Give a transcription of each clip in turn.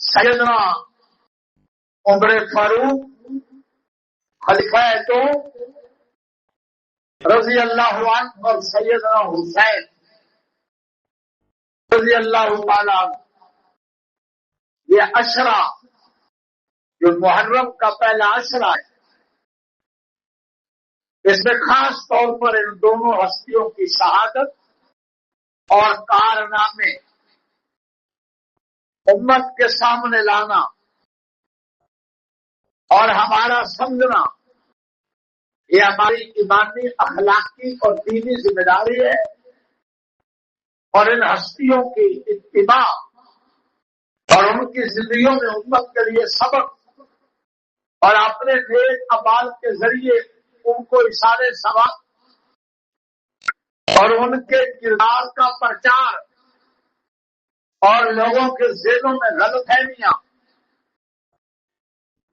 سیدنا عمر فاروق خلیفہ تو رضی اللہ عنہ اور سیدنا حسین رضی اللہ تعالیٰ عنہ، یہ عشرہ جو محرم کا پہلا عشرہ ہے، اس میں خاص طور پر ان دونوں ہستیوں کی شہادت اور کارنامے امت کے سامنے لانا اور ہمارا سمجھنا، یہ ہماری ایمانی، اخلاقی اور دینی ذمہ داری ہے، اور ان ہستیوں کی اتباع اور ان کی زندگیوں میں امت کے لیے سبق اور اپنے نیک اعمال کے ذریعے ان کو اشارے ثواب اور ان کے کردار کا پرچار اور لوگوں کے ذہنوں میں غلط فہمیاں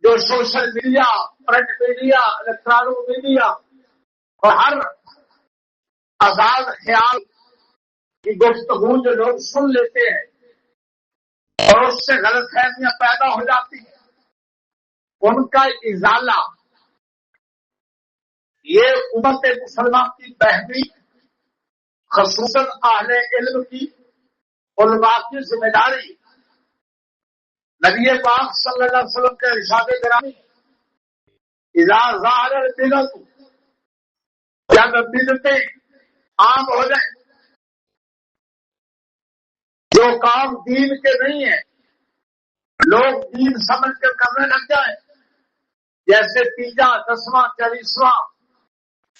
جو social media, print media, electronic media اور ہر آزاد خیال کی گفتگو جو لوگ سن لیتے ہیں اور اس سے غلط فہمیاں پیدا ہو جاتی ہیں، ان کا ازالہ یہ امت مسلمان کی بہتری، خصوصاً اہل علم کی، علماء کی ذمہ داری۔ نبی پاک صلی اللہ علیہ وسلم کے ارشاد گرامی اذا ظہر البدعۃ، جب بدعتیں عام ہو جائیں، جو کام دین کے نہیں ہیں لوگ دین سمجھ کر کرنے لگ جائیں، جیسے تیجا، 10واں، 40واں،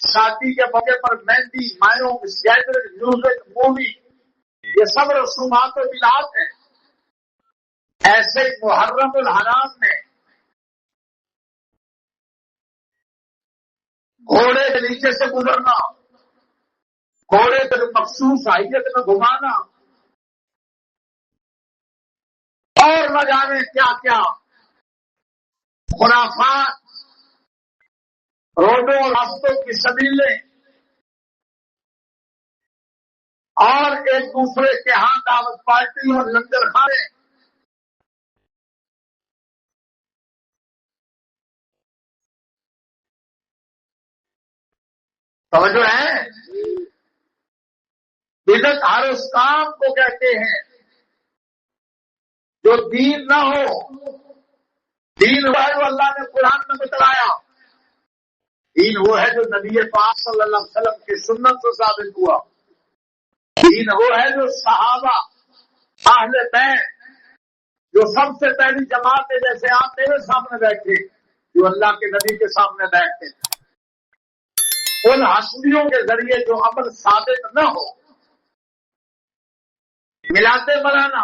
شادی کے موقع پر مہندی، مایوں، گیدرنگ، میوزک، مووی، یہ سب رسومات و بدعات ہیں۔ ایسے محرم الحرام میں گھوڑے کے نیچے سے گزرنا، گھوڑے کے مخصوص حیت میں گھمانا اور نہ جانے کیا کیا خرافات، روڈوں اور راستوں کی سبیلیں اور ایک دوسرے کے ہاں دعوت پارٹی اور لنگر خانے، توجہ ہے؟ بدعت ہر اس کام کو کہتے ہیں جو دین نہ ہو۔ دین وہ ہے جو اللہ نے قرآن میں بتلایا، دین وہ ہے جو نبی پاک صلی اللہ علیہ وسلم کی سنت سے ثابت ہوا، دین وہ ہے جو صحابہ، اہل بیت، جو سب سے پہلی جماعت ہے، جیسے آپ میرے سامنے بیٹھے، جو اللہ کے نبی کے سامنے بیٹھتے تھے، ان ہستیوں کے ذریعے جو عمل ثابت نہ ہو، ملاتے بنانا،